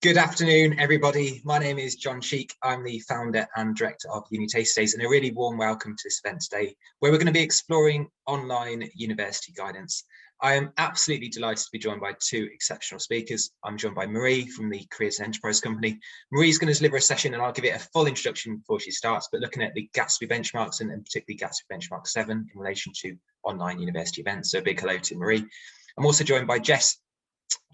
Good afternoon, everybody. My name is John Cheek. I'm the founder and director of UniTasterDays, and a really warm welcome to this event today, where we're going to be exploring online university guidance. I am absolutely delighted to be joined by two exceptional speakers. I'm joined by Marie from the Careers and Enterprise Company. Marie's going to deliver a session, and I'll give it a full introduction before she starts, but looking at the Gatsby benchmarks and particularly Gatsby Benchmark 7 in relation to online university events. So a big hello to Marie. I'm also joined by Jess.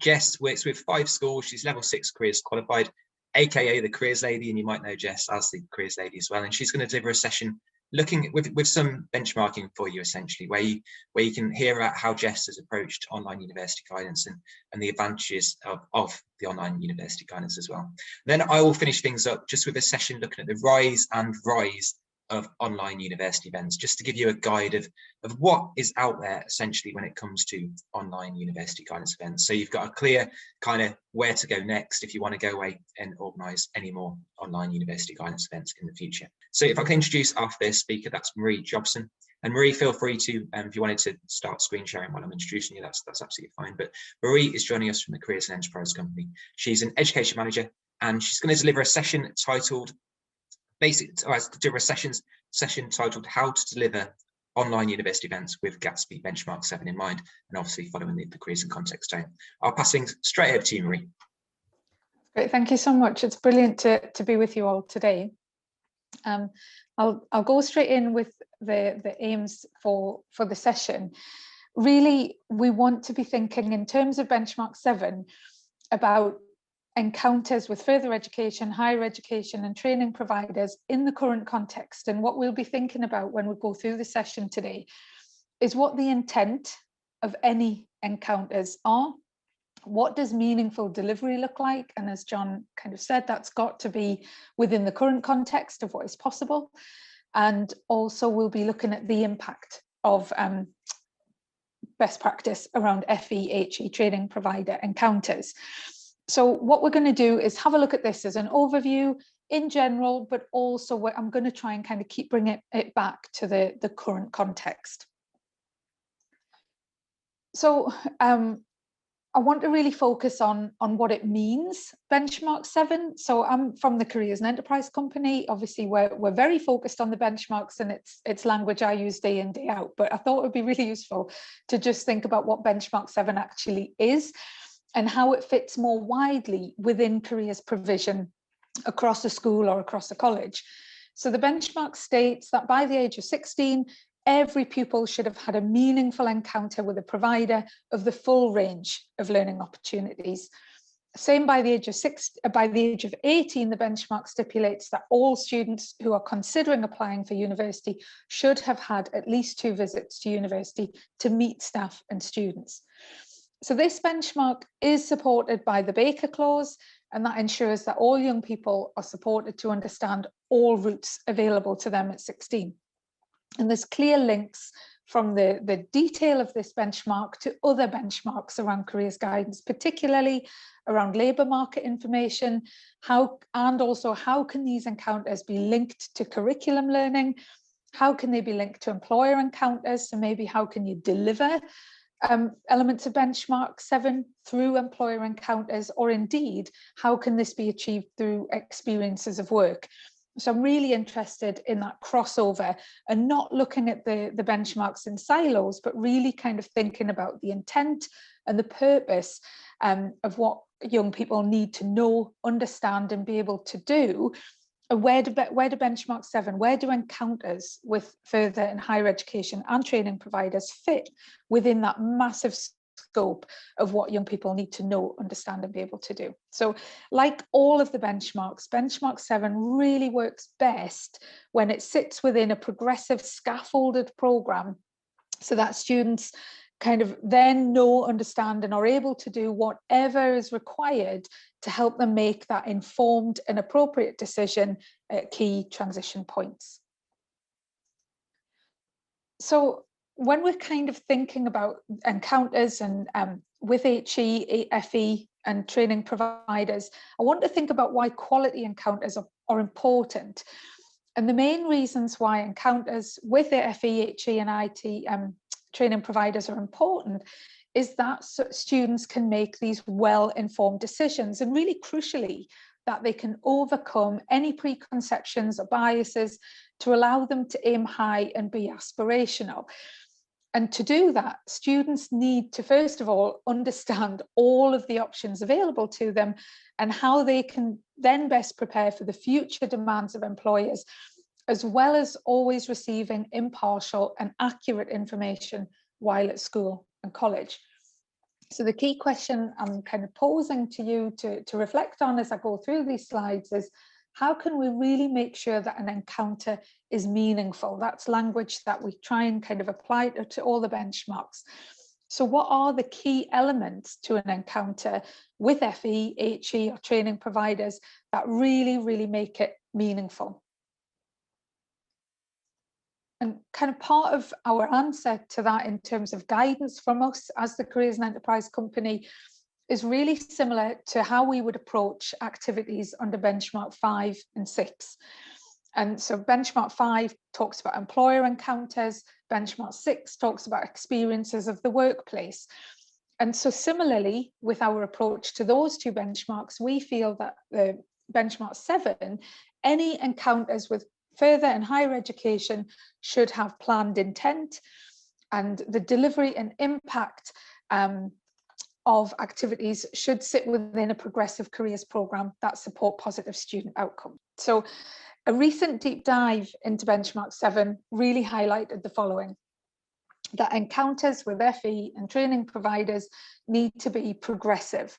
Jess works with 5 schools. She's level 6 careers qualified, aka the careers lady, and you might know Jess as the careers lady as well. And she's going to deliver a session looking at, with some benchmarking for you, essentially, where you can hear about how Jess has approached online university guidance and the advantages of the online university guidance as well. Then I will finish things up just with a session looking at the rise of online university events, just to give you a guide of what is out there essentially when it comes to online university guidance events. So you've got a clear kind of where to go next if you want to go away and organise any more online university guidance events in the future. So if I can introduce our first speaker, that's Marie Jobson. And Marie, feel free to, if you wanted to start screen sharing while I'm introducing you, that's absolutely fine. But Marie is joining us from the Careers and Enterprise Company. She's an education manager, and she's going to deliver a session titled session titled How to Deliver Online University Events with Gatsby Benchmark 7 in mind, and obviously following the careers and context down. I'll pass things straight over to you, Marie. Great, thank you so much. It's brilliant to be with you all today. I'll go straight in with the aims for the session. Really, we want to be thinking in terms of Benchmark 7 about encounters with further education, higher education and training providers in the current context. And what we'll be thinking about when we go through the session today is what the intent of any encounters are. What does meaningful delivery look like? And as John kind of said, that's got to be within the current context of what is possible. And also we'll be looking at the impact of best practice around FE/HE training provider encounters. So what we're going to do is have a look at this as an overview in general, but also I'm going to try and kind of keep bringing it back to the current context. So I want to really focus on what it means, Benchmark 7. So I'm from the Careers and Enterprise Company. Obviously, we're very focused on the benchmarks, and it's language I use day in, day out. But I thought it would be really useful to just think about what Benchmark 7 actually is, and how it fits more widely within careers provision across a school or across a college. So the benchmark states that by the age of 16, every pupil should have had a meaningful encounter with a provider of the full range of learning opportunities. Same by the age of 18, the benchmark stipulates that all students who are considering applying for university should have had at least 2 visits to university to meet staff and students. So this benchmark is supported by the Baker Clause, and that ensures that all young people are supported to understand all routes available to them at 16. And there's clear links from the detail of this benchmark to other benchmarks around careers guidance, particularly around labour market information, and also how can these encounters be linked to curriculum learning? How can they be linked to employer encounters? So maybe how can you deliver elements of Benchmark 7 through employer encounters, or indeed, how can this be achieved through experiences of work? So I'm really interested in that crossover and not looking at the benchmarks in silos, but really kind of thinking about the intent and the purpose of what young people need to know, understand and be able to do. Where do Benchmark 7, where do encounters with further and higher education and training providers fit within that massive scope of what young people need to know, understand and be able to do? So like all of the benchmarks, Benchmark 7 really works best when it sits within a progressive scaffolded programme, so that students kind of then know, understand and are able to do whatever is required to help them make that informed and appropriate decision at key transition points. So when we're kind of thinking about encounters and with HE, FE and training providers, I want to think about why quality encounters are important. And the main reasons why encounters with the FE, HE and IT training providers are important is that students can make these well-informed decisions, and really crucially, that they can overcome any preconceptions or biases to allow them to aim high and be aspirational. And to do that, students need to, first of all, understand all of the options available to them and how they can then best prepare for the future demands of employers, as well as always receiving impartial and accurate information while at school and college. So the key question I'm kind of posing to you to reflect on as I go through these slides is, how can we really make sure that an encounter is meaningful? That's language that we try and kind of apply to all the benchmarks. So what are the key elements to an encounter with FE, HE, or training providers that really make it meaningful? And kind of part of our answer to that in terms of guidance from us as the Careers and Enterprise Company is really similar to how we would approach activities under benchmark 5 and 6. And so benchmark 5 talks about employer encounters, benchmark 6 talks about experiences of the workplace. And so similarly, with our approach to those two benchmarks, we feel that the benchmark 7, any encounters with further and higher education should have planned intent, and the delivery and impact of activities should sit within a progressive careers programme that support positive student outcome. So a recent deep dive into benchmark 7 really highlighted the following: that encounters with FE and training providers need to be progressive.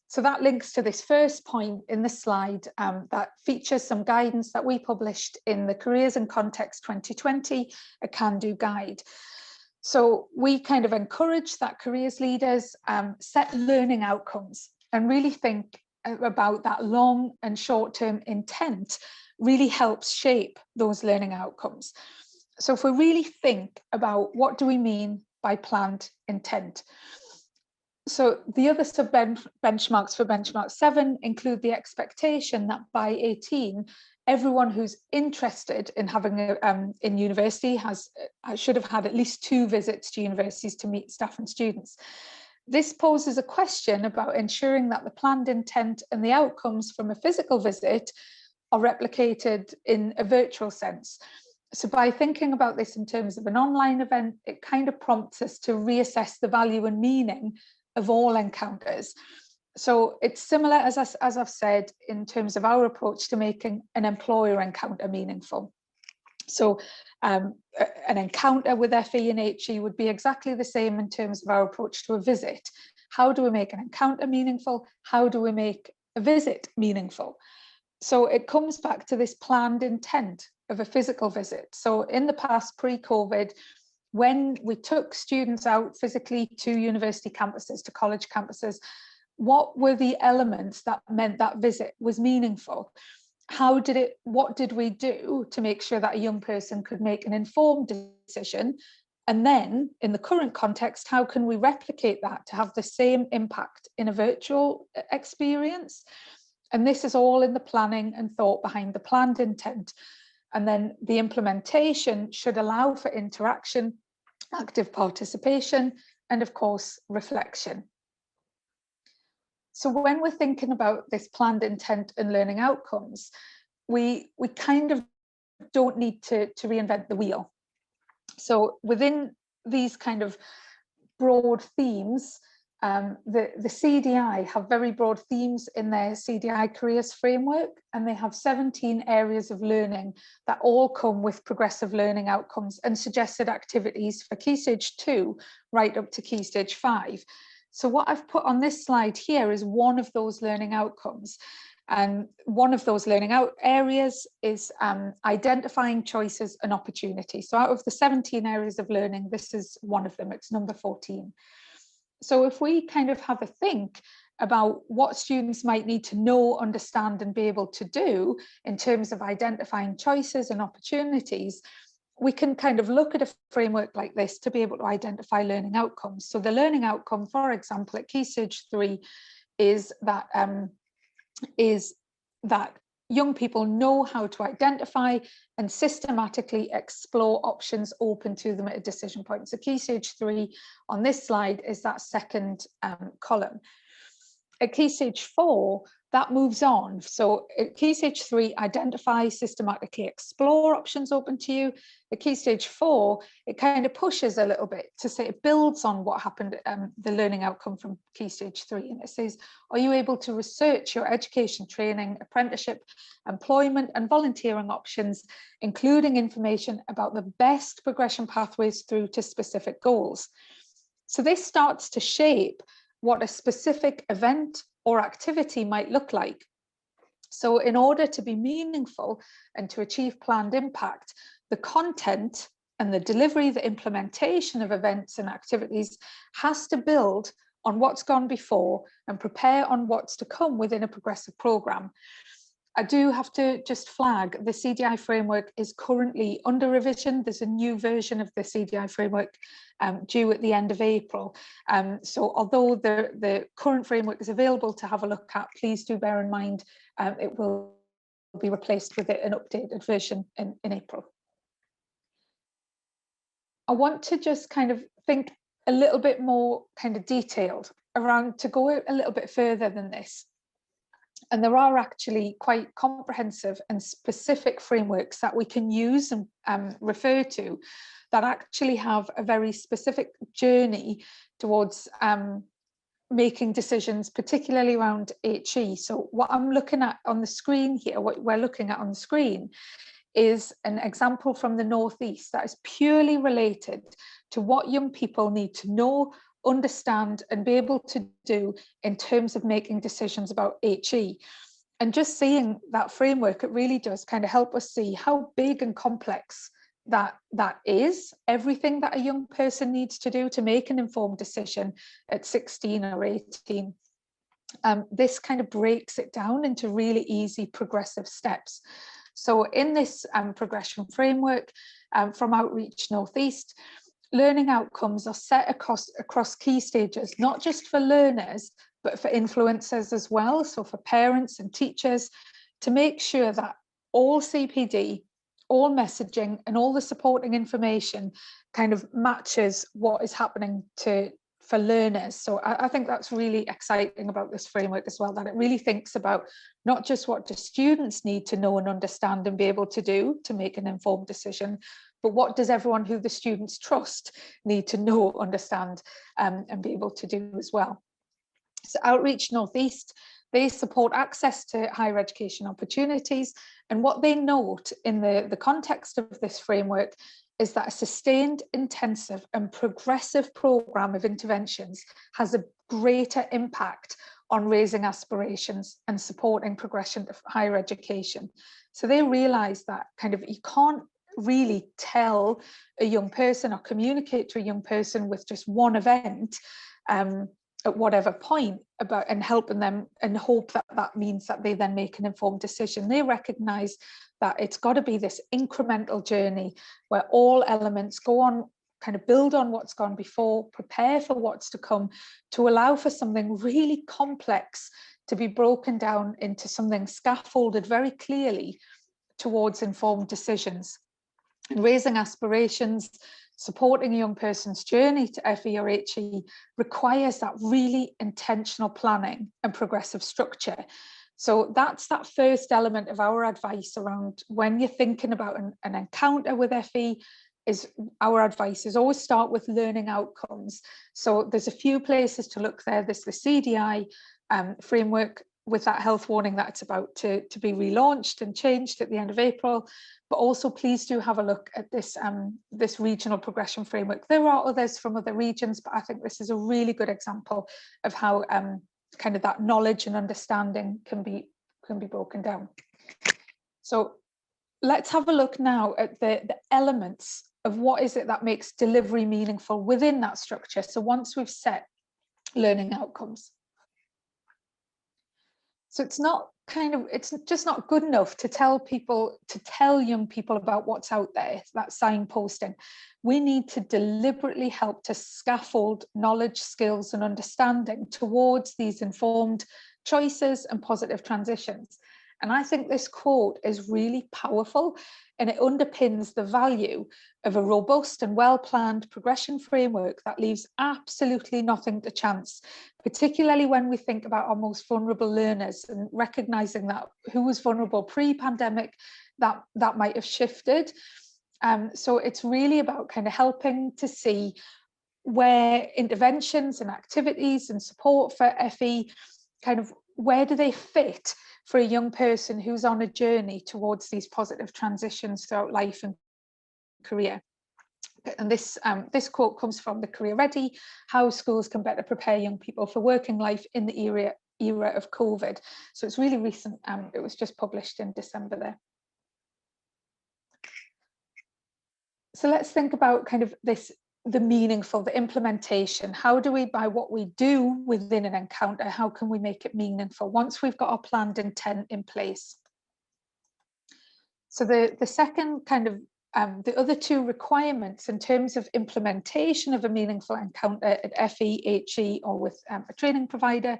So that links to this first point in the slide that features some guidance that we published in the Careers and Context 2020, a can-do guide. So we kind of encourage that careers leaders set learning outcomes and really think about that long and short-term intent really helps shape those learning outcomes. So if we really think about what do we mean by planned intent. So the other sub-benchmarks for benchmark 7 include the expectation that by 18, everyone who's interested in having in university should have had at least 2 visits to universities to meet staff and students. This poses a question about ensuring that the planned intent and the outcomes from a physical visit are replicated in a virtual sense. So by thinking about this in terms of an online event, it kind of prompts us to reassess the value and meaning of all encounters. So it's similar, as I've said, in terms of our approach to making an employer encounter meaningful. So an encounter with FE and HE would be exactly the same in terms of our approach to a visit. How do we make an encounter meaningful? How do we make a visit meaningful? So it comes back to this planned intent of a physical visit. So in the past, pre-COVID, when we took students out physically to university campuses, to college campuses, what were the elements that meant that visit was meaningful? What did we do to make sure that a young person could make an informed decision? And then in the current context, how can we replicate that to have the same impact in a virtual experience? And this is all in the planning and thought behind the planned intent. And then the implementation should allow for interaction, active participation, and of course, reflection. So when we're thinking about this planned intent and learning outcomes, we kind of don't need to reinvent the wheel. So within these kind of broad themes, the CDI have very broad themes in their CDI careers framework, and they have 17 areas of learning that all come with progressive learning outcomes and suggested activities for Key Stage 2 right up to Key Stage 5. So what I've put on this slide here is one of those learning outcomes. And one of those learning areas is identifying choices and opportunities. So out of the 17 areas of learning, this is one of them, it's number 14. So if we kind of have a think about what students might need to know, understand, and be able to do in terms of identifying choices and opportunities, we can kind of look at a framework like this to be able to identify learning outcomes. So the learning outcome, for example, at Key Stage 3 is that young people know how to identify and systematically explore options open to them at a decision point. So Key Stage 3 on this slide is that second column. At Key Stage 4, that moves on. So at Key Stage 3, identify, systematically explore options open to you. At Key Stage 4, it kind of pushes a little bit to say it builds on what happened, the learning outcome from Key Stage 3. And it says, are you able to research your education, training, apprenticeship, employment and volunteering options, including information about the best progression pathways through to specific goals? So this starts to shape what a specific event or activity might look like. So in order to be meaningful and to achieve planned impact, the content and the delivery, the implementation of events and activities has to build on what's gone before and prepare on what's to come within a progressive programme. I do have to just flag the CDI framework is currently under revision. There's a new version of the CDI framework due at the end of April. So although the current framework is available to have a look at, please do bear in mind it will be replaced with an updated version in April. I want to just kind of think a little bit more kind of detailed around, to go a little bit further than this. And there are actually quite comprehensive and specific frameworks that we can use and refer to that actually have a very specific journey towards making decisions, particularly around HE. So what I'm looking at on the screen here, what we're looking at on the screen, is an example from the Northeast that is purely related to what young people need to know, understand and be able to do in terms of making decisions about HE. And just seeing that framework, it really does kind of help us see how big and complex that is, everything that a young person needs to do to make an informed decision at 16 or 18. This kind of breaks it down into really easy progressive steps. So in this progression framework from Outreach Northeast, learning outcomes are set across key stages, not just for learners, but for influencers as well. So for parents and teachers, to make sure that all CPD, all messaging and all the supporting information kind of matches what is happening for learners. So I think that's really exciting about this framework as well, that it really thinks about not just what do students need to know and understand and be able to do to make an informed decision, but what does everyone who the students trust need to know, understand, and be able to do as well. So Outreach Northeast, they support access to higher education opportunities. And what they note in the context of this framework is that a sustained, intensive and progressive programme of interventions has a greater impact on raising aspirations and supporting progression of higher education. So they realise that kind of you can't really tell a young person or communicate to a young person with just one event at whatever point about and helping them and hope that that means that they then make an informed decision. They recognise that it's got to be this incremental journey where all elements go on, kind of build on what's gone before, prepare for what's to come, to allow for something really complex to be broken down into something scaffolded very clearly towards informed decisions. And raising aspirations, supporting a young person's journey to FE or HE requires that really intentional planning and progressive structure. So that's that first element of our advice around when you're thinking about an encounter with FE, is our advice is always start with learning outcomes. So there's a few places to look there. There's the CDI framework with that health warning that it's about to be relaunched and changed at the end of April. But also please do have a look at this, this regional progression framework. There are others from other regions, but I think this is a really good example of how kind of that knowledge and understanding can be broken down. So let's have a look now at the elements of what is it that makes delivery meaningful within that structure. So once we've set learning outcomes. So it's just not good enough to tell young people about what's out there, that signposting. We need to deliberately help to scaffold knowledge, skills and understanding towards these informed choices and positive transitions. And I think this quote is really powerful, and it underpins the value of a robust and well-planned progression framework that leaves absolutely nothing to chance, particularly when we think about our most vulnerable learners, and recognizing that who was vulnerable pre-pandemic, that might have shifted. So it's really about kind of helping to see where interventions and activities and support for FE, kind of where do they fit for a young person who's on a journey towards these positive transitions throughout life and career. And this quote comes from the Career Ready, How Schools Can Better Prepare Young People for Working Life in the Era of COVID. So it's really recent. It was just published in December there. So let's think about kind of this, the meaningful, the implementation. How do we, by what we do within an encounter, how can we make it meaningful once we've got our planned intent in place? So the second kind of, the other two requirements in terms of implementation of a meaningful encounter at FE, HE, or with a training provider,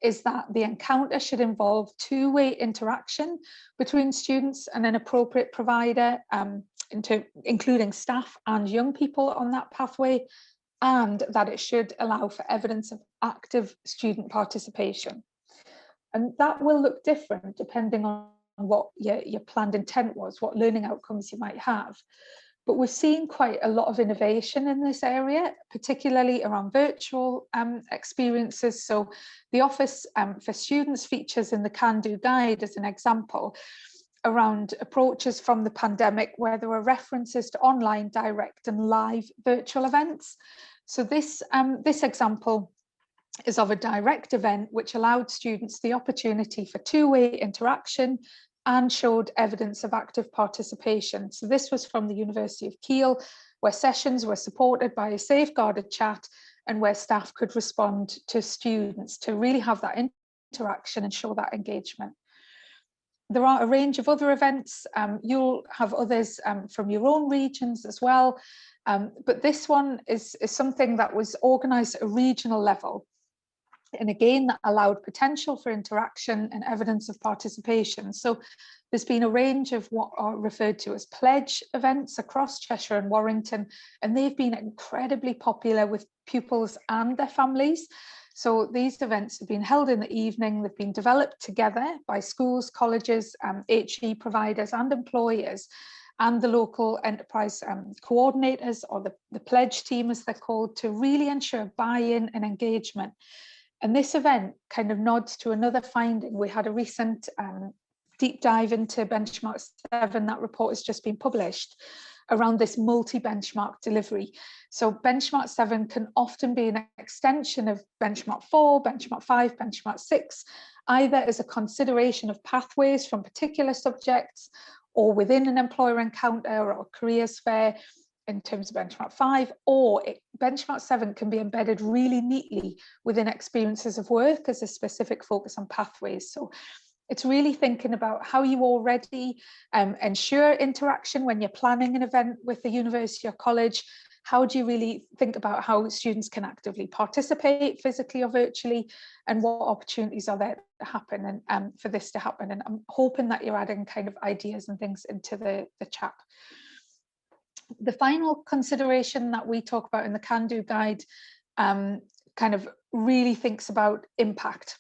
is that the encounter should involve two-way interaction between students and an appropriate provider, including staff and young people on that pathway, and that it should allow for evidence of active student participation. And that will look different depending on what your planned intent was, what learning outcomes you might have. But we're seeing quite a lot of innovation in this area, particularly around virtual experiences. So the Office for Students features in the Can Do Guide as an example around approaches from the pandemic where there were references to online, direct and live virtual events. So this example is of a direct event which allowed students the opportunity for two-way interaction and showed evidence of active participation. So this was from the University of Kiel, where sessions were supported by a safeguarded chat and where staff could respond to students to really have that interaction and show that engagement. There are a range of other events. You'll have others from your own regions as well. But this one is something that was organised at a regional level. And again, that allowed potential for interaction and evidence of participation. So there's been a range of what are referred to as pledge events across Cheshire and Warrington, and they've been incredibly popular with pupils and their families. So these events have been held in the evening. They've been developed together by schools, colleges, HE providers and employers, and the local enterprise coordinators, or the pledge team as they're called, to really ensure buy-in and engagement. And this event kind of nods to another finding. We had a recent deep dive into Benchmark 7, that report has just been published, around this multi-benchmark delivery. So Benchmark 7 can often be an extension of Benchmark 4, Benchmark 5, Benchmark 6, either as a consideration of pathways from particular subjects or within an employer encounter or careers fair in terms of Benchmark 5, or Benchmark 7 can be embedded really neatly within experiences of work as a specific focus on pathways. So it's really thinking about how you already ensure interaction when you're planning an event with the university or college. How do you really think about how students can actively participate physically or virtually, and what opportunities are there to happen and for this to happen? And I'm hoping that you're adding kind of ideas and things into the chat. The final consideration that we talk about in the Can Do Guide kind of really thinks about impact.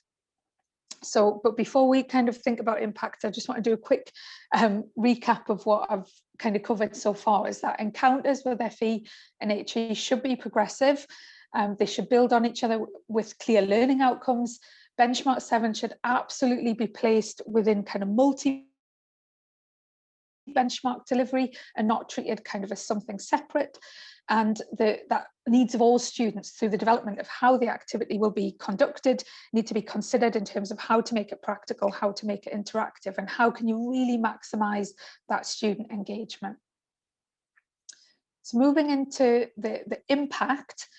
So, but before we kind of think about impact, I just want to do a quick recap of what I've kind of covered so far, is that encounters with FE and HE should be progressive. They should build on each other with clear learning outcomes. Benchmark 7 should absolutely be placed within kind of multi-benchmark delivery and not treated kind of as something separate. And that needs of all students through the development of how the activity will be conducted need to be considered in terms of how to make it practical, how to make it interactive, and how can you really maximise that student engagement. So moving into the impact,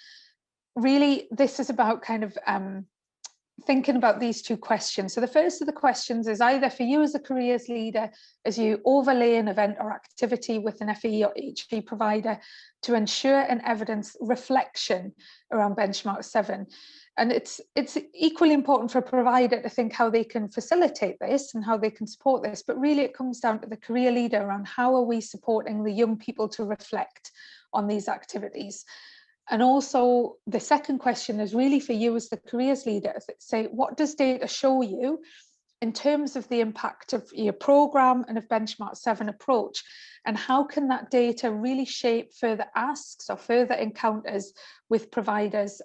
really this is about kind of thinking about these two questions. So the first of the questions is either for you as a careers leader, as you overlay an event or activity with an FE or HE provider to ensure and evidence reflection around benchmark 7. And it's equally important for a provider to think how they can facilitate this and how they can support this, but really it comes down to the career leader around how are we supporting the young people to reflect on these activities. And also the second question is really for you as the careers leader, say, what does data show you in terms of the impact of your programme and of benchmark 7 approach, and how can that data really shape further asks or further encounters with providers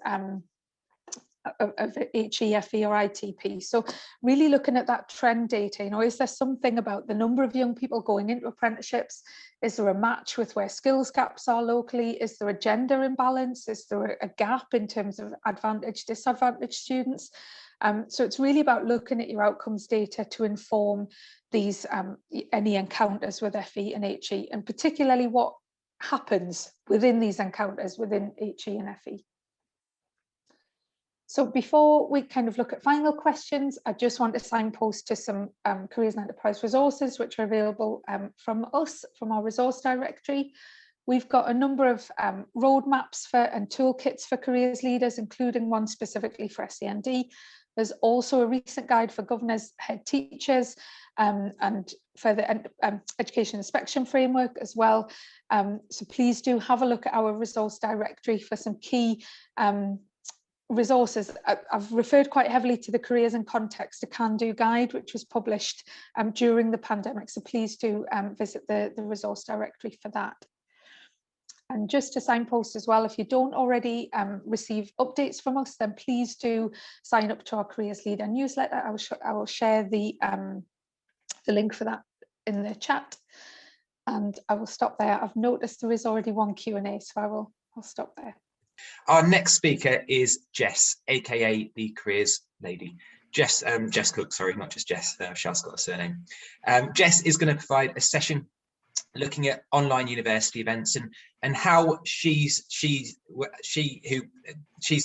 of HE, FE or ITP. So really looking at that trend data, is there something about the number of young people going into apprenticeships? Is there a match with where skills gaps are locally? Is there a gender imbalance? Is there a gap in terms of advantaged, disadvantaged students? So it's really about looking at your outcomes data to inform these any encounters with FE and HE, and particularly what happens within these encounters within HE and FE. So before we kind of look at final questions, I just want to signpost to some careers and enterprise resources which are available from us, from our resource directory. We've got a number of roadmaps and toolkits for careers leaders, including one specifically for SEND. There's also a recent guide for governors, head teachers, and for the education inspection framework as well. So please do have a look at our resource directory for some key resources. I've referred quite heavily to the Careers in Context, a can-do guide, which was published during the pandemic. So please do visit the resource directory for that. And just to signpost as well, if you don't already receive updates from us, then please do sign up to our Careers Leader newsletter. I will share the link for that in the chat. And I will stop there. I've noticed there is already one Q&A, so I'll stop there. Our next speaker is Jess, aka the Careers Lady. Jess Cook, sorry, not just Jess. Shell's got a surname. Jess is going to provide a session looking at online university events and how she's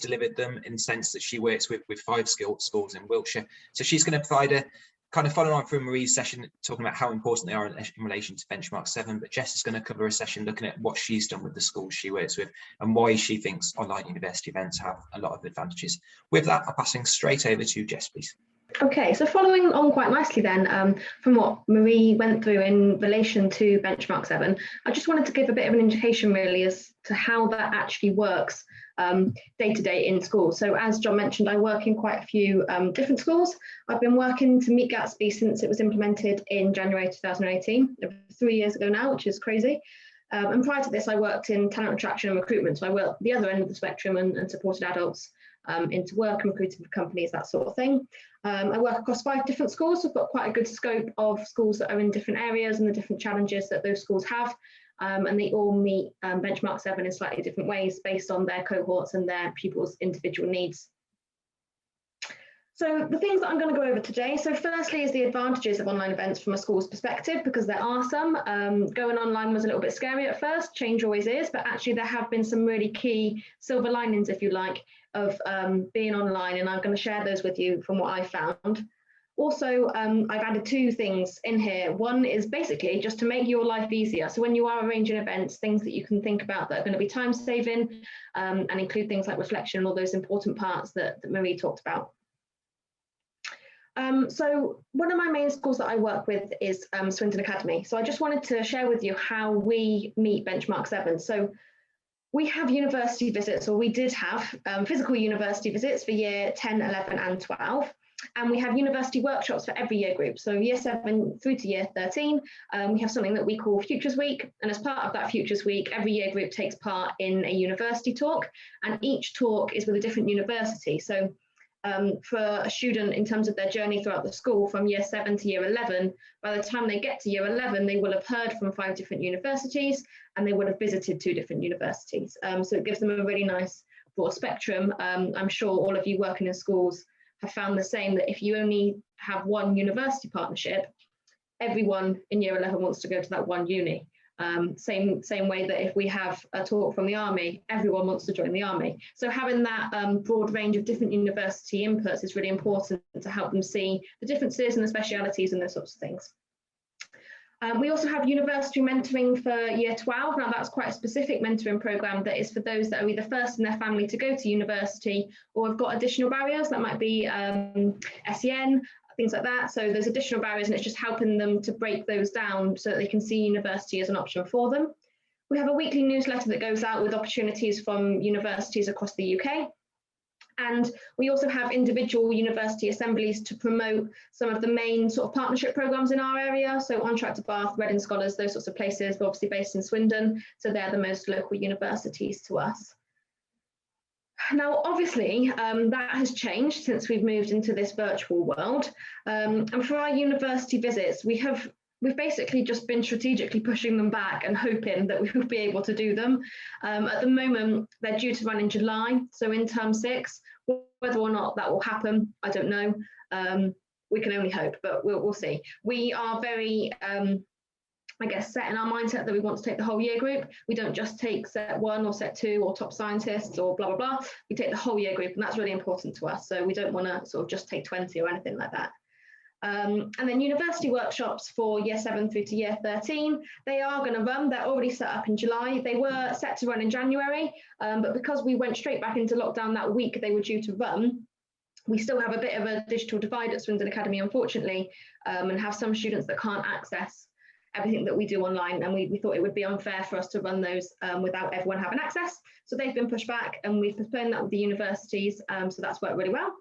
delivered them, in the sense that she works with 5 schools in Wiltshire. So she's going to provide a kind of follow on from Marie's session, talking about how important they are in relation to benchmark 7, but Jess is going to cover a session looking at what she's done with the schools she works with and why she thinks online university events have a lot of advantages. With that, I'm passing straight over to Jess, please. Okay, so following on quite nicely then from what Marie went through in relation to benchmark 7, I just wanted to give a bit of an indication really as to how that actually works day to day in schools. So as John mentioned, I work in quite a few different schools. I've been working to meet Gatsby since it was implemented in January 2018, 3 years ago now, which is crazy. And prior to this, I worked in talent attraction and recruitment. So I worked the other end of the spectrum and supported adults into work and recruiting for companies, that sort of thing. I work across 5 different schools. So I've got quite a good scope of schools that are in different areas and the different challenges that those schools have. And they all meet benchmark 7 in slightly different ways based on their cohorts and their pupils' individual needs. So the things that I'm going to go over today. So firstly is the advantages of online events from a school's perspective, because there are some. Going online was a little bit scary at first, change always is, but actually there have been some really key silver linings, if you like, of being online, and I'm going to share those with you from what I found. Also, I've added 2 things in here. One is basically just to make your life easier. So when you are arranging events, things that you can think about that are going to be time saving and include things like reflection and all those important parts that Marie talked about. So one of my main schools that I work with is Swindon Academy. So I just wanted to share with you how we meet benchmark 7. So we have university visits, or we did have physical university visits for year 10, 11 and 12. And we have university workshops for every year group. So year 7 through to year 13, we have something that we call Futures Week. And as part of that Futures Week, every year group takes part in a university talk. And each talk is with a different university. So for a student, in terms of their journey throughout the school from year 7 to year 11, by the time they get to year 11, they will have heard from 5 different universities and they will have visited 2 different universities. So it gives them a really nice broad spectrum. I'm sure all of you working in schools have found the same, that if you only have one university partnership, everyone in year 11 wants to go to that one uni. Same way that if we have a talk from the army, everyone wants to join the army. So having that broad range of different university inputs is really important to help them see the differences and the specialities and those sorts of things. We also have university mentoring for year 12. Now that's quite a specific mentoring programme that is for those that are either first in their family to go to university or have got additional barriers. That might be SEN, things like that. So there's additional barriers and it's just helping them to break those down so that they can see university as an option for them. We have a weekly newsletter that goes out with opportunities from universities across the UK. And we also have individual university assemblies to promote some of the main sort of partnership programmes in our area. So On Track to Bath, Reading Scholars, those sorts of places. We're obviously based in Swindon, so they're the most local universities to us. Now, obviously, that has changed since we've moved into this virtual world. And for our university visits, we've basically just been strategically pushing them back and hoping that we will be able to do them. At the moment, they're due to run in July, so in term 6. Whether or not that will happen, I don't know. We can only hope, but we'll see. We are very, I guess, set in our mindset that we want to take the whole year group. We don't just take set 1 or set 2 or top scientists or blah, blah, blah. We take the whole year group, and that's really important to us. So we don't want to sort of just take 20 or anything like that. And then university workshops for year 7 through to year 13, they are going to run. They're already set up in July. They were set to run in January, but because we went straight back into lockdown that week they were due to run, we still have a bit of a digital divide at Swindon Academy, unfortunately, and have some students that can't access everything that we do online, and we thought it would be unfair for us to run those without everyone having access. So they've been pushed back, and we've postponed that with the universities, so that's worked really well.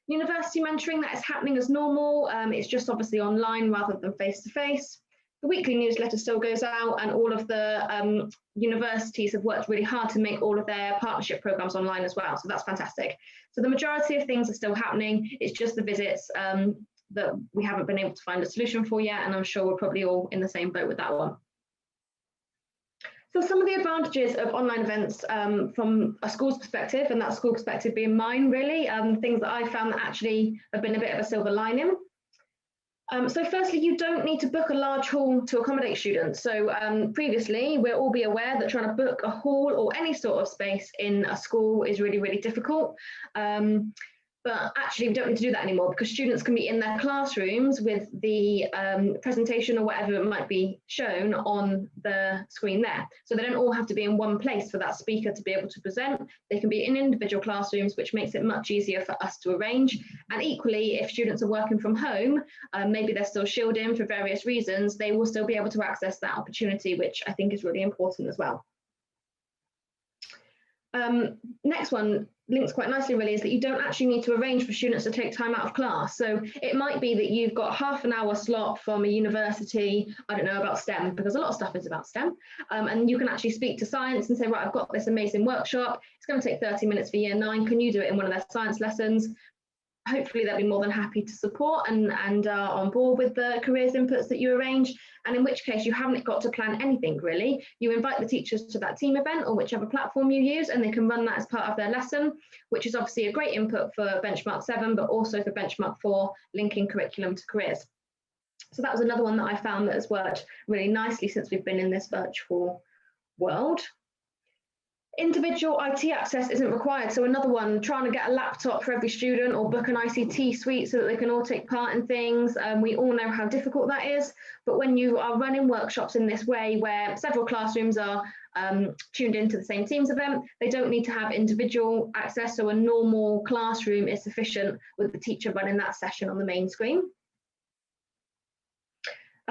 University mentoring, that is happening as normal. It's just obviously online rather than face-to-face. The weekly newsletter still goes out, and all of the universities have worked really hard to make all of their partnership programs online as well. So that's fantastic. So the majority of things are still happening. It's just the visits that we haven't been able to find a solution for yet, and I'm sure we're probably all in the same boat with that one. So some of the advantages of online events from a school's perspective, and that school perspective being mine really, things that I found that actually have been a bit of a silver lining. So firstly, you don't need to book a large hall to accommodate students. So previously, we'll all be aware that trying to book a hall or any sort of space in a school is really, really difficult. But actually, we don't need to do that anymore because students can be in their classrooms with the presentation or whatever it might be shown on the screen there. So they don't all have to be in one place for that speaker to be able to present. They can be in individual classrooms, which makes it much easier for us to arrange. And equally, if students are working from home, maybe they're still shielding for various reasons, they will still be able to access that opportunity, which I think is really important as well. Next one links quite nicely really is that you don't actually need to arrange for students to take time out of class. So it might be that you've got half an hour slot from a university, I don't know, about STEM, because a lot of stuff is about STEM, and you can actually speak to science and say, right, I've got this amazing workshop, it's going to take 30 minutes for year 9, can you do it in one of their science lessons? Hopefully they'll be more than happy to support and are on board with the careers inputs that you arrange, and in which case you haven't got to plan anything really. You invite the teachers to that team event or whichever platform you use, and they can run that as part of their lesson, which is obviously a great input for Benchmark 7 but also for Benchmark 4, linking curriculum to careers. So that was another one that I found that has worked really nicely since we've been in this virtual world. Individual IT access isn't required. So another one, trying to get a laptop for every student or book an ICT suite so that they can all take part in things. We all know how difficult that is. But when you are running workshops in this way where several classrooms are tuned into the same Teams event, they don't need to have individual access. So a normal classroom is sufficient with the teacher running that session on the main screen.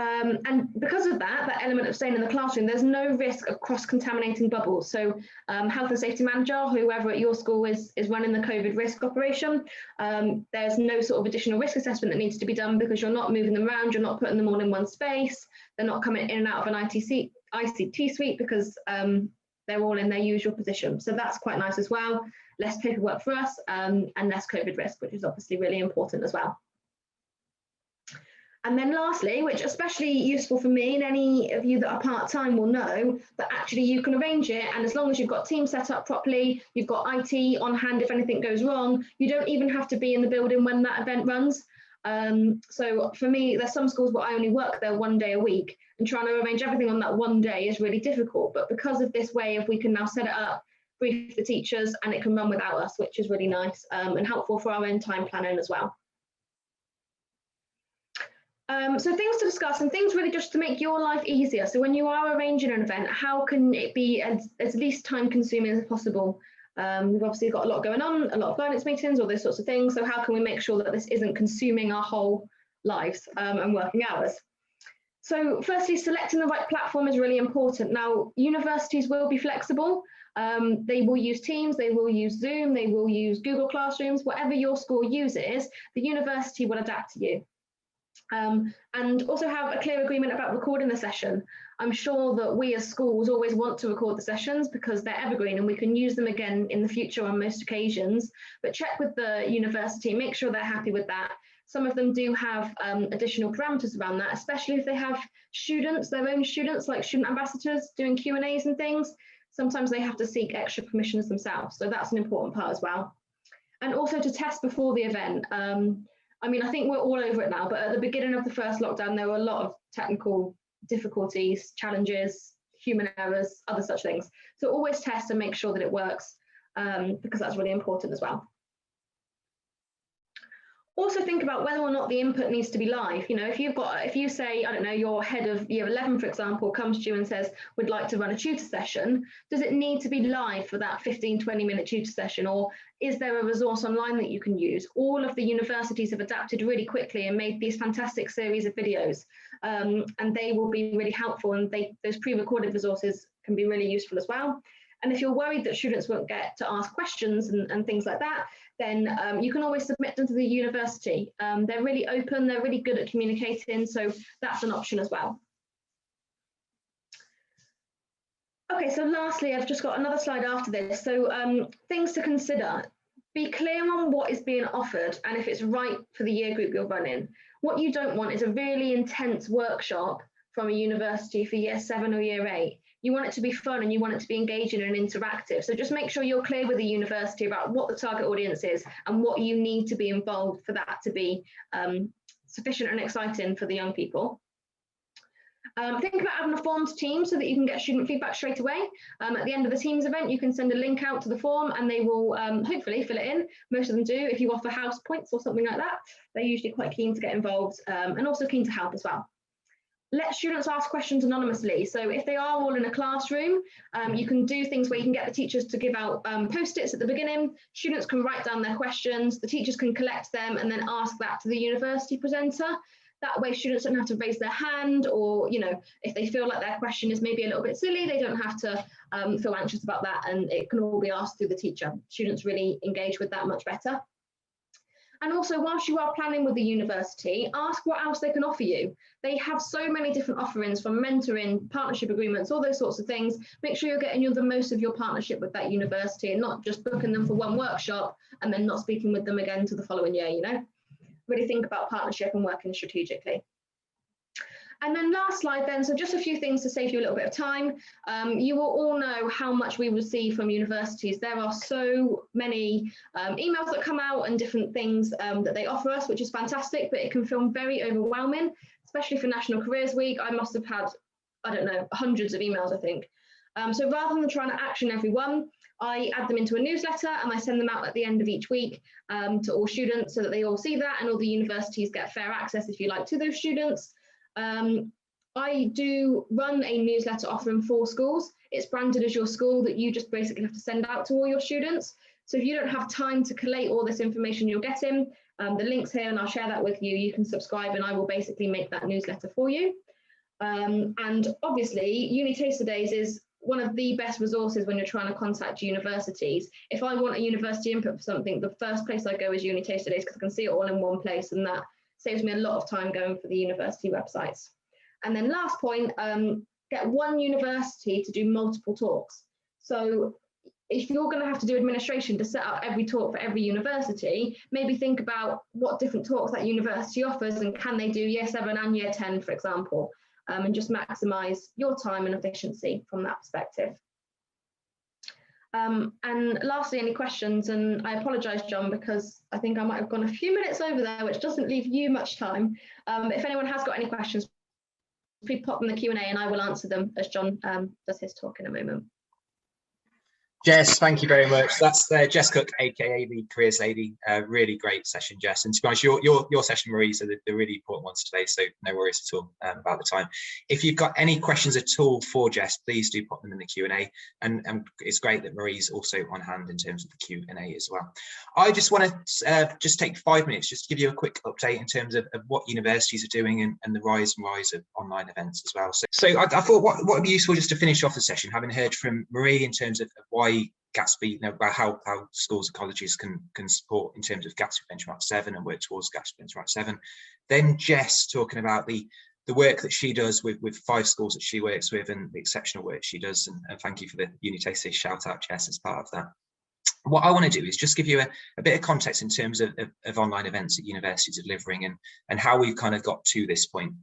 And because of that element of staying in the classroom, there's no risk of cross-contaminating bubbles. So health and safety manager, whoever at your school is running the COVID risk operation, there's no sort of additional risk assessment that needs to be done because you're not moving them around, you're not putting them all in one space, they're not coming in and out of an ICT suite because they're all in their usual position. So that's quite nice as well. Less paperwork for us and less COVID risk, which is obviously really important as well. And then lastly, which especially useful for me and any of you that are part-time will know, that actually you can arrange it, and as long as you've got Teams set up properly, you've got IT on hand if anything goes wrong, you don't even have to be in the building when that event runs. So for me, there's some schools where I only work there 1 day a week, and trying to arrange everything on that 1 day is really difficult. But because of this way, we can now set it up, brief the teachers, and it can run without us, which is really nice and helpful for our own time planning as well. So things to discuss and things really just to make your life easier. So when you are arranging an event, how can it be as least time consuming as possible? We've obviously got a lot going on, a lot of guidance meetings, all those sorts of things. So how can we make sure that this isn't consuming our whole lives and working hours? So firstly, selecting the right platform is really important. Now, universities will be flexible. They will use Teams, they will use Zoom, they will use Google Classrooms, whatever your school uses, the university will adapt to you. And also have a clear agreement about recording the session. I'm sure that we as schools always want to record the sessions because they're evergreen and we can use them again in the future on most occasions, but check with the university, make sure they're happy with that. Some of them do have additional parameters around that, especially if they have students, their own students, like student ambassadors doing Q&As and things. Sometimes they have to seek extra permissions themselves. So that's an important part as well. And also to test before the event. I mean, I think we're all over it now, but at the beginning of the first lockdown, there were a lot of technical difficulties, challenges, human errors, other such things. So always test and make sure that it works because that's really important as well. Also think about whether or not the input needs to be live. You know, if you say, I don't know, your head of year 11, for example, comes to you and says, we'd like to run a tutor session, does it need to be live for that 15-20 minute tutor session? Or is there a resource online that you can use? All of the universities have adapted really quickly and made these fantastic series of videos. And they will be really helpful, and those pre-recorded resources can be really useful as well. And if you're worried that students won't get to ask questions and things like that, then you can always submit them to the university. They're really open, they're really good at communicating, so that's an option as well. Okay, so lastly, I've just got another slide after this. So things to consider. Be clear on what is being offered and if it's right for the year group you're running. What you don't want is a really intense workshop from a university for year 7 or year 8. You want it to be fun and you want it to be engaging and interactive. So just make sure you're clear with the university about what the target audience is and what you need to be involved for that to be sufficient and exciting for the young people. Think about having a formed team so that you can get student feedback straight away. At the end of the Teams event, you can send a link out to the form and they will hopefully fill it in. Most of them do. If you offer house points or something like that, they're usually quite keen to get involved and also keen to help as well. Let students ask questions anonymously. So if they are all in a classroom, you can do things where you can get the teachers to give out post-its at the beginning. Students can write down their questions, the teachers can collect them and then ask that to the university presenter. That way students don't have to raise their hand, or, you know, if they feel like their question is maybe a little bit silly, they don't have to feel anxious about that, and it can all be asked through the teacher. Students really engage with that much better. And also, whilst you are planning with the university, ask what else they can offer you. They have so many different offerings, from mentoring, partnership agreements, all those sorts of things. Make sure you're getting the most of your partnership with that university and not just booking them for one workshop and then not speaking with them again to the following year, you know. Really think about partnership and working strategically. And then last slide then, so just a few things to save you a little bit of time. You will all know how much we receive from universities. There are so many emails that come out and different things that they offer us, which is fantastic, but it can feel very overwhelming, especially for National Careers Week. I must have had, I don't know, hundreds of emails, I think. So rather than trying to action every one, I add them into a newsletter and I send them out at the end of each week to all students so that they all see that, and all the universities get fair access, if you like, to those students. I do run a newsletter offering for schools. It's branded as your school, that you just basically have to send out to all your students. So if you don't have time to collate all this information you're getting, the link's here and I'll share that with you. You can subscribe and I will basically make that newsletter for you. And obviously, UniTasterDays is one of the best resources when you're trying to contact universities. If I want a university input for something, the first place I go is UniTasterDays, because I can see it all in one place, and that saves me a lot of time going for the university websites. And then last point, get one university to do multiple talks. So if you're going to have to do administration to set up every talk for every university, maybe think about what different talks that university offers and can they do year 7 and year 10, for example, and just maximise your time and efficiency from that perspective. And lastly, any questions? And I apologise, John, because I think I might have gone a few minutes over there, which doesn't leave you much time. If anyone has got any questions, please pop them in the Q&A and I will answer them as John does his talk in a moment. Jess, thank you very much. That's Jess Cook, aka the Careers Lady. Really great session, Jess. And to be honest, your session, Maurice, are the really important ones today, so no worries at all about the time. If you've got any questions at all for Jess, please do pop them in the Q&A. And it's great that Marie's also on hand in terms of the Q&A as well. I just want to just take 5 minutes just to give you a quick update in terms of what universities are doing and the rise of online events as well. So I thought what would be useful just to finish off the session, having heard from Marie in terms of why Gatsby, about how schools and colleges can support in terms of Gatsby Benchmark 7 and work towards Gatsby Benchmark 7. Then Jess talking about the work that she does with 5 schools that she works with and the exceptional work she does. And thank you for the UniTasterDays shout out, Jess, as part of that. What I want to do is just give you a bit of context in terms of online events that universities are delivering and how we've kind of got to this point.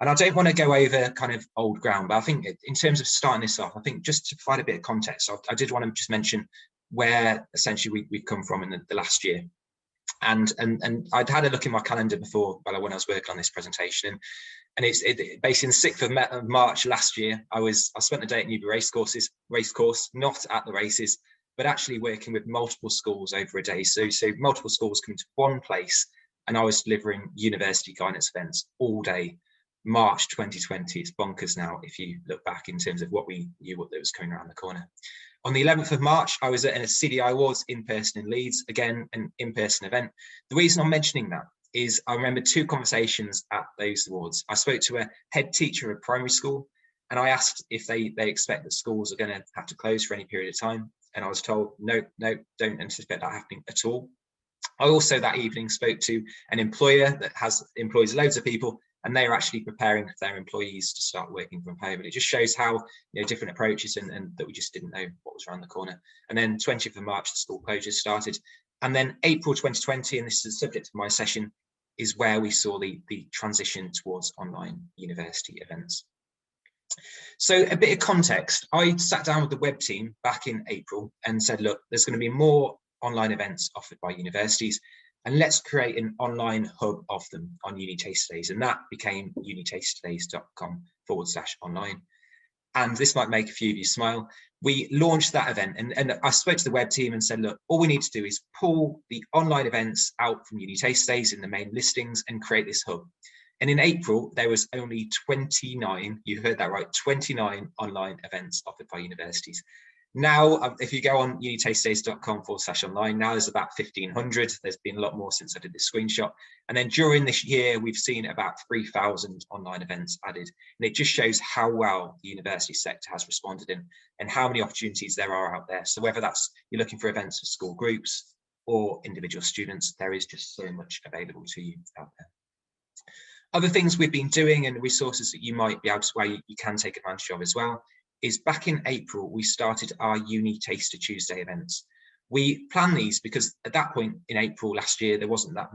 And I don't want to go over kind of old ground, but I think in terms of starting this off, I think just to provide a bit of context, I did want to just mention where essentially we've come from in the last year. And I'd had a look in my calendar before when I was working on this presentation, and it's basically the 6th of March last year. I spent the day at Newbury Racecourse, not at the races, but actually working with multiple schools over a day. So multiple schools coming to one place, and I was delivering university guidance events all day. March 2020, it's bonkers now if you look back in terms of what we knew what was coming around the corner. On the 11th of March, I was at a CDI Awards in person in Leeds, again, an in-person event. The reason I'm mentioning that is I remember 2 conversations at those awards. I spoke to a head teacher of a primary school, and I asked if they expect that schools are going to have to close for any period of time. And I was told, no, don't anticipate that happening at all. I also that evening spoke to an employer that employs loads of people, and they are actually preparing their employees to start working from home. And it just shows how different approaches and that we just didn't know what was around the corner. And then 20th of March, the school closures started. And then April 2020, and this is the subject of my session, is where we saw the transition towards online university events. So a bit of context, I sat down with the web team back in April and said, look, there's going to be more online events offered by universities, and let's create an online hub of them on UniTasterDays. And that became unitasterdays.com/online. And this might make a few of you smile. We launched that event, and I spoke to the web team and said, look, all we need to do is pull the online events out from UniTasterDays in the main listings and create this hub. And in April, there was only 29, you heard that right, 29 online events offered by universities. Now, if you go on unitasterdays.com/online, now there's about 1,500. There's been a lot more since I did this screenshot. And then during this year, we've seen about 3,000 online events added. And it just shows how well the university sector has responded and how many opportunities there are out there. So whether that's you're looking for events for school groups or individual students, there is just so much available to you out there. Other things we've been doing and resources that you might be able to, where you can take advantage of as well, is back in April, we started our Uni Taster Tuesday events. We planned these because at that point in April last year, there wasn't that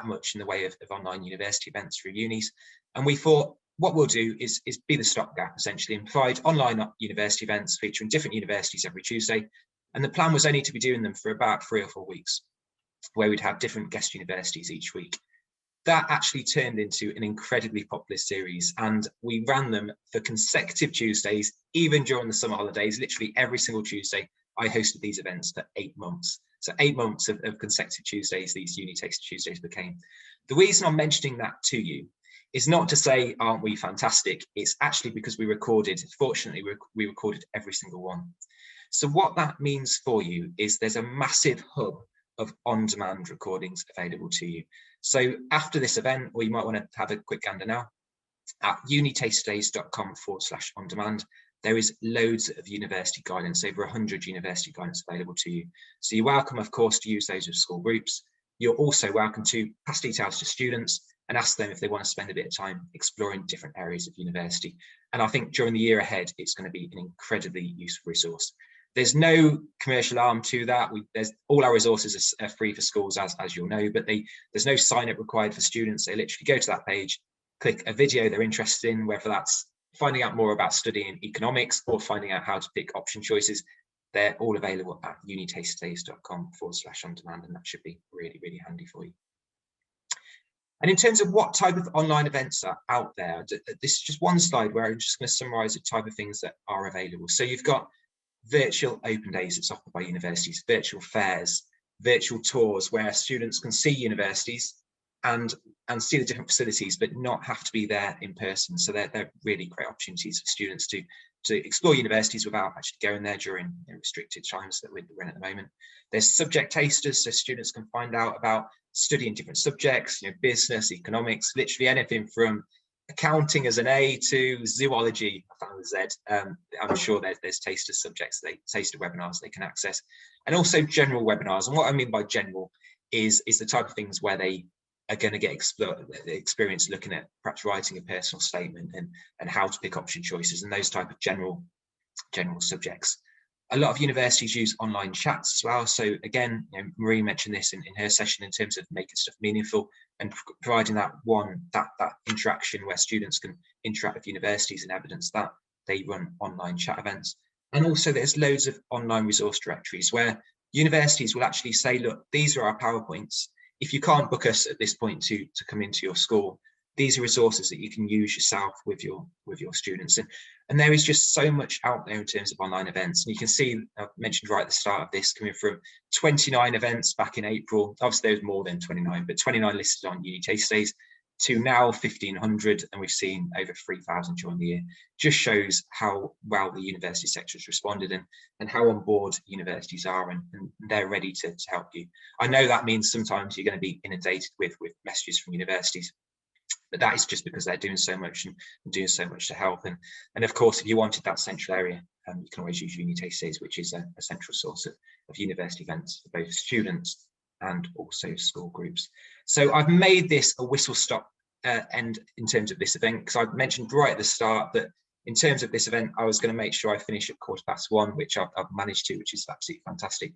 much in the way of online university events through unis. And we thought what we'll do is be the stopgap essentially and provide online university events featuring different universities every Tuesday. And the plan was only to be doing them for about 3 or 4 weeks, where we'd have different guest universities each week. That actually turned into an incredibly popular series, and we ran them for consecutive Tuesdays, even during the summer holidays. Literally every single Tuesday, I hosted these events for 8 months. So 8 months of consecutive Tuesdays, these UniTaster Tuesdays became. The reason I'm mentioning that to you is not to say, aren't we fantastic? It's actually because fortunately, we recorded every single one. So what that means for you is there's a massive hub of on-demand recordings available to you. So after this event, or you might want to have a quick gander now, at unitasterdays.com/on-demand, there is loads of university guidance, over 100 university guidance available to you. So you're welcome, of course, to use those with school groups. You're also welcome to pass details to students and ask them if they want to spend a bit of time exploring different areas of university. And I think during the year ahead, it's going to be an incredibly useful resource. There's no commercial arm to that. All our resources are free for schools, as you'll know, but there's no sign up required for students. They literally go to that page, click a video they're interested in, whether that's finding out more about studying economics or finding out how to pick option choices. they're all available at unitasterdays.com/on-demand, and that should be really, really handy for you. And in terms of what type of online events are out there, this is just one slide where I'm just going to summarize the type of things that are available. So you've got virtual open days that's offered by universities, virtual fairs, virtual tours where students can see universities and see the different facilities, but not have to be there in person. So they're really great opportunities for students to explore universities without actually going there during restricted times that we're in at the moment. There's subject tasters, so students can find out about studying different subjects, business, economics, literally anything from accounting as an A to zoology, I found a Z. I'm sure there's taster subjects, taster webinars they can access, and also general webinars. And what I mean by general is the type of things where they are going to get experience looking at perhaps writing a personal statement and how to pick option choices and those type of general subjects. A lot of universities use online chats as well. So again, Marie mentioned this in her session in terms of making stuff meaningful and providing that interaction where students can interact with universities and evidence that they run online chat events. And also there's loads of online resource directories where universities will actually say, look, these are our PowerPoints. If you can't book us at this point to come into your school, these are resources that you can use yourself with your students. And there is just so much out there in terms of online events. And you can see, I mentioned right at the start of this, coming from 29 events back in April. Obviously there was more than 29, but 29 listed on UniTasterDays to now 1,500, and we've seen over 3,000 during the year. Just shows how well the university sector has responded and how on board universities are, and they're ready to help you. I know that means sometimes you're going to be inundated with messages from universities, but that is just because they're doing so much and doing so much to help. And of course, if you wanted that central area, you can always use UniTasterDays, which is a central source of university events for both students and also school groups. So I've made this a whistle stop end in terms of this event, because I mentioned right at the start that in terms of this event, I was going to make sure I finish at 1:15, which I've managed to, which is absolutely fantastic.